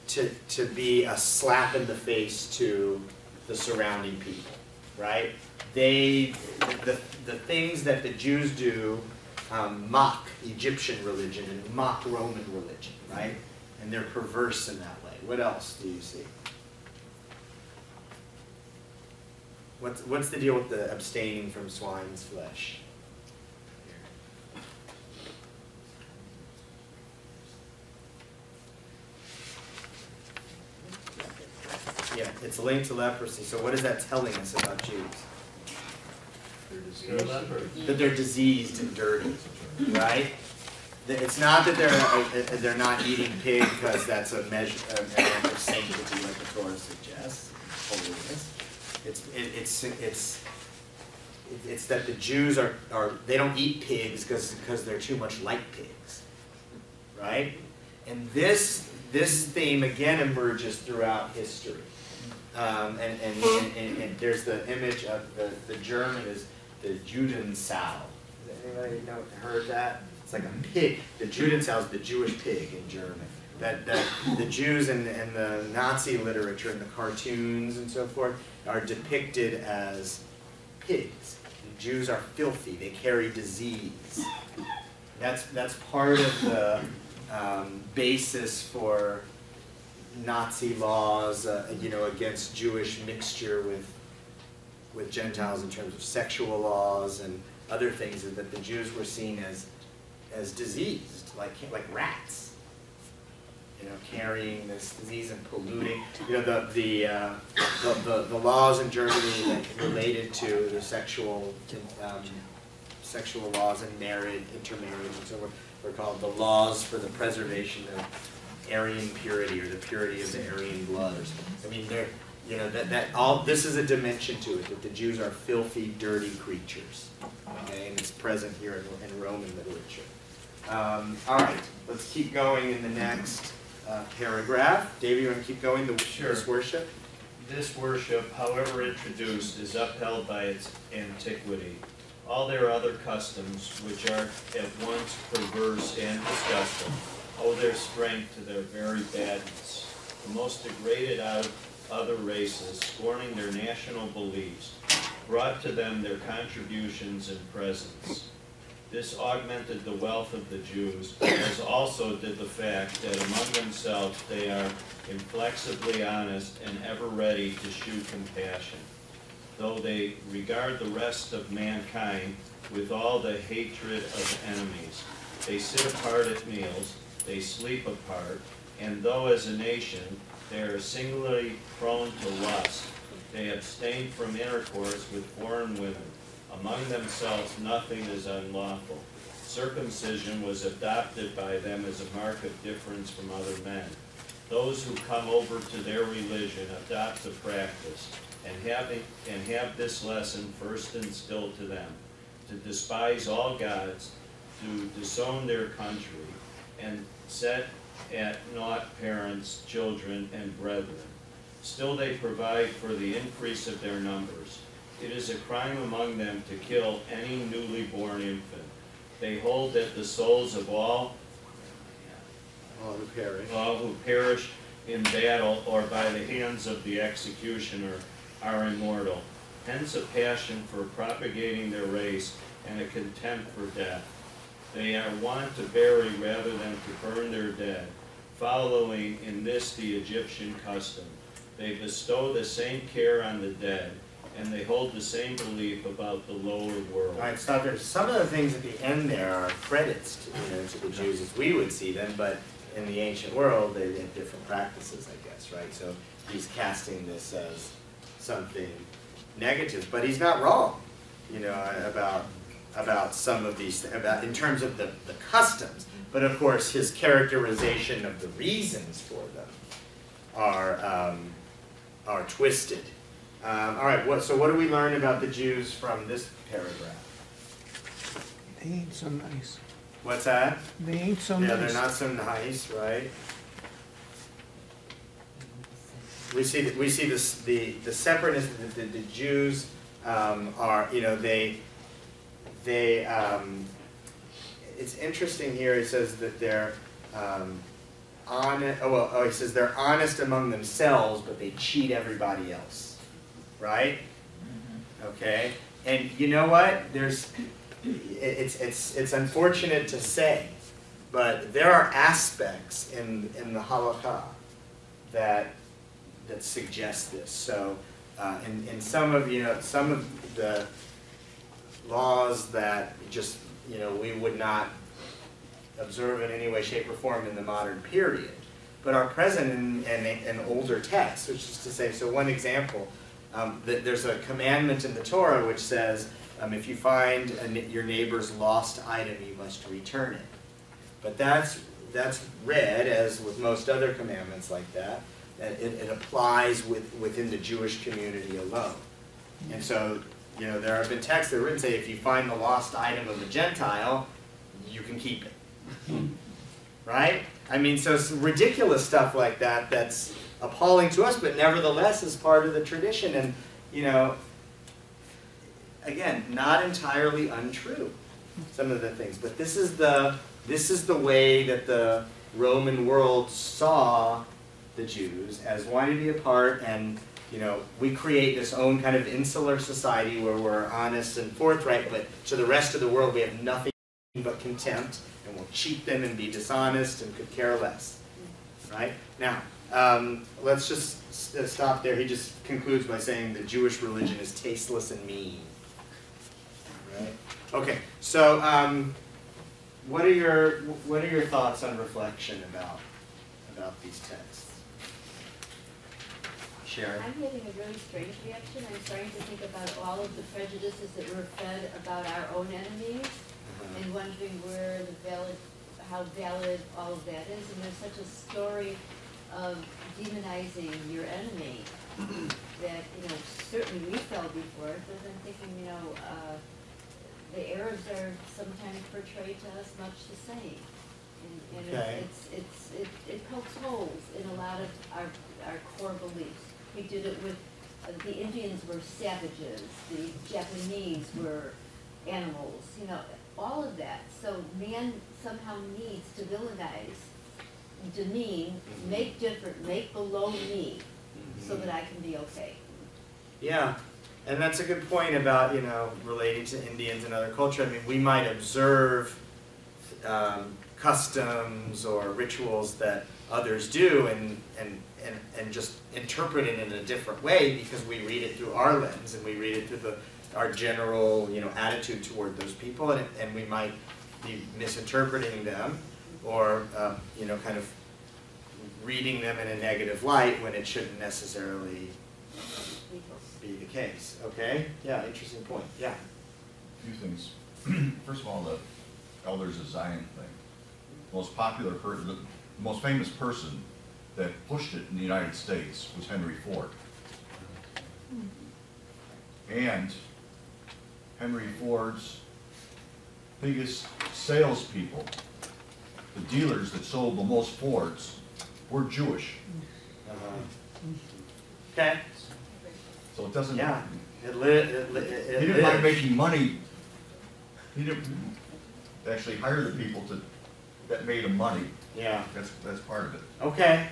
to be a slap in the face to the surrounding people, right? The things that the Jews do mock Egyptian religion and mock Roman religion, right? And they're perverse in that way. What else do you see? What's the deal with the abstaining from swine's flesh? Yeah, it's linked to leprosy. So what is that telling us about Jews? That they're diseased and dirty, right? It's not that they're not eating pig because that's a measure of sanctity like the Torah suggests, holiness. It's that the Jews they don't eat pigs because they're too much like pigs, right? And this theme again emerges throughout history. And there's the image of the German is the Judensau. Has anybody heard that? It's like a pig. The Judensau is the Jewish pig in German. That the Jews in the Nazi literature and the cartoons and so forth are depicted as pigs. The Jews are filthy. They carry disease. That's part of the basis for Nazi laws, against Jewish mixture with Gentiles in terms of sexual laws and other things, is that the Jews were seen as diseased, like rats, carrying this disease and polluting. The laws in Germany that related to the sexual laws and marriage, intermarriage, and so forth, were called the laws for the preservation of Aryan purity or the purity of the Aryan blood. Or something. I mean, they're, you know, this is a dimension to it, that the Jews are filthy, dirty creatures. Okay, and it's present here in Roman literature. All right, let's keep going in the next paragraph. David, you want to keep going? This worship? This worship, however introduced, is upheld by its antiquity. All their other customs, which are at once perverse and disgusting, owe their strength to their very badness. The most degraded out of other races, scorning their national beliefs, brought to them their contributions and presents. This augmented the wealth of the Jews, as also did the fact that among themselves they are inflexibly honest and ever ready to shew compassion. Though they regard the rest of mankind with all the hatred of enemies, they sit apart at meals, they sleep apart, and though as a nation they are singularly prone to lust, they abstain from intercourse with foreign women. Among themselves nothing is unlawful. Circumcision was adopted by them as a mark of difference from other men. Those who come over to their religion adopt the practice, and have this lesson first instilled to them, to despise all gods, to disown their country, and set at naught parents, children, and brethren. Still they provide for the increase of their numbers. It is a crime among them to kill any newly born infant. They hold that the souls of all who perish in battle or by the hands of the executioner are immortal. Hence a passion for propagating their race and a contempt for death. They are wont to bury rather than to burn their dead, following in this the Egyptian custom. They bestow the same care on the dead, and they hold the same belief about the lower world. All right, stop there. Some of the things at the end there are credits to the Jews as we would see them, but in the ancient world they had different practices, I guess, right? So he's casting this as something negative, but he's not wrong, you know, about some of these, in terms of the customs. But of course, his characterization of the reasons for them are twisted. All right, so what do we learn about the Jews from this paragraph? They ain't so nice. What's that? They ain't so nice. Yeah, they're not so nice, right? We see this, the separateness that the Jews are, you know, it's interesting here. He says that they're honest. He says they're honest among themselves, but they cheat everybody else, right? Okay, and you know what? It's unfortunate to say, but there are aspects in the halakha that suggest this. So, in some of the laws that just we would not observe in any way, shape, or form in the modern period, but are present in older texts, which is to say, so one example, that there's a commandment in the Torah which says, if you find your neighbor's lost item, you must return it. But that's read, as with most other commandments like that it applies within the Jewish community alone. And so, there have been texts that are written say, if you find the lost item of a Gentile, you can keep it. Right? I mean, so it's ridiculous stuff like that that's appalling to us, but nevertheless is part of the tradition. And, again, not entirely untrue, some of the things. But this is the way that the Roman world saw the Jews, as wanting to be apart, and we create this own kind of insular society where we're honest and forthright, but to the rest of the world we have nothing but contempt, and we'll cheat them and be dishonest and could care less. Right? Now, let's just stop there. He just concludes by saying the Jewish religion is tasteless and mean. Right? Okay, so what are your thoughts on reflection about these texts? Sharon? I'm getting a really strange reaction. I'm starting to think about all of the prejudices that were fed about our own enemies, and wondering where the valid how valid all of that is, and there's such a story of demonizing your enemy that, you know, certainly we fell before it, but I'm thinking, you know, the Arabs are sometimes portrayed to us much the same. And Okay. it pokes holes in a lot of our core beliefs. We did it with, the Indians were savages, the Japanese were animals, you know, all of that. So man somehow needs to villainize, demean, make different, make below me, so that I can be okay. Yeah, and that's a good point about, you know, relating to Indians and other culture. I mean, we might observe customs or rituals that others do and just interpret it in a different way because we read it through our lens and we read it through our general, you know, attitude toward those people, and we might be misinterpreting them or, you know, kind of reading them in a negative light when it shouldn't necessarily be the case. Okay? Yeah, interesting point. Yeah. A few things. First of all, the Elders of Zion thing. The most popular person, the most famous person that pushed it in the United States was Henry Ford. And Henry Ford's biggest salespeople, the dealers that sold the most Fords, were Jewish. Okay. So it doesn't. Yeah. He didn't mind making money. He didn't actually hire the people that made him money. Yeah. That's part of it. Okay.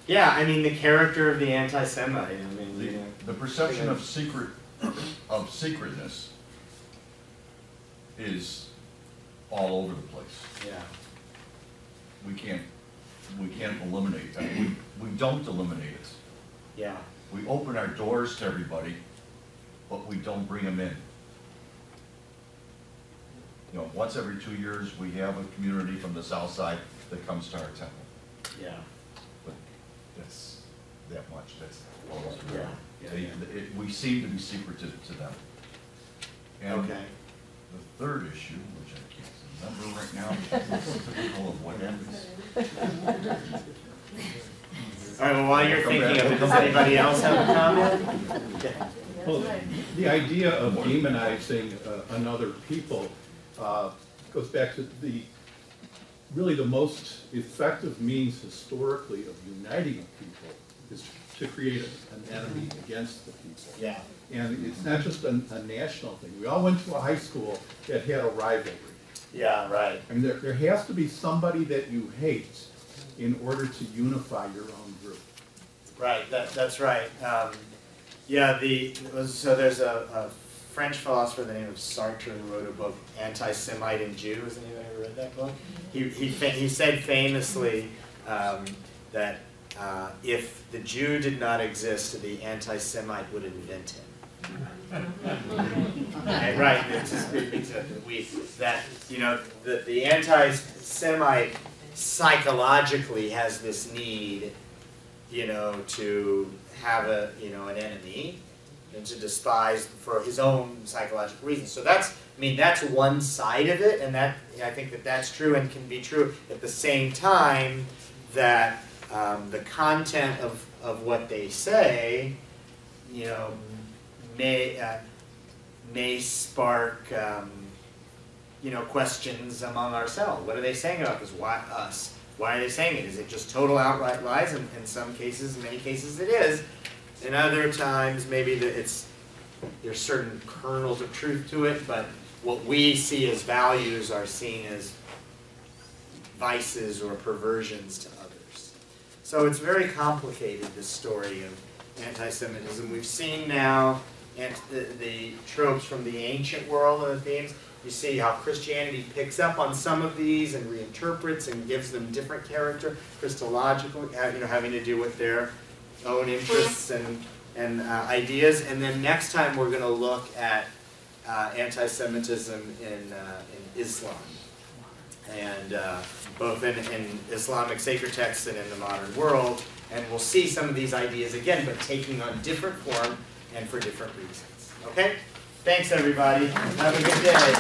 Yeah, I mean the character of the anti-Semite. I mean, the perception of secretness is all over the place. Yeah. We can't eliminate that. We don't eliminate it. Yeah. We open our doors to everybody, but we don't bring them in. You know, once every 2 years, we have a community from the south side that comes to our temple. Yeah. But that's that much. That's all it's Yeah. we seem to be secretive to them. And Okay. the third issue, which I can't remember right now, is typical of what happens. All right, well, while you're thinking of it, does anybody else have a comment? Yeah. Well, the idea of demonizing another people goes back to really the most effective means historically of uniting a people is to create an enemy against the people. Yeah. And it's not just a national thing. We all went to a high school that had a rivalry. Yeah, right. I mean, there has to be somebody that you hate in order to unify your own group. Right, that's right. Yeah, so there's a French philosopher, the name of Sartre, who wrote a book, Anti-Semite and Jew. Has anybody ever read that book? He said famously that if the Jew did not exist, the anti-Semite would invent him. Okay, right. The anti-Semite psychologically has this need, you know, to have an enemy and to despise for his own psychological reasons. So that's one side of it, and I think that's true and can be true at the same time that the content of what they say, you know, may spark questions among ourselves. What are they saying about this? Why us? Why are they saying it? Is it just total outright lies? In some cases, in many cases, it is. In other times, maybe there's certain kernels of truth to it, but what we see as values are seen as vices or perversions to others. So it's very complicated, this story of anti-Semitism. We've seen now the tropes from the ancient world and the themes. You see how Christianity picks up on some of these and reinterprets and gives them different character, Christological, having to do with their own interests and ideas. And then next time we're going to look at anti-Semitism in Islam, and both in Islamic sacred texts and in the modern world. And we'll see some of these ideas again, but taking on different form and for different reasons. Okay? Thanks, everybody. Have a good day.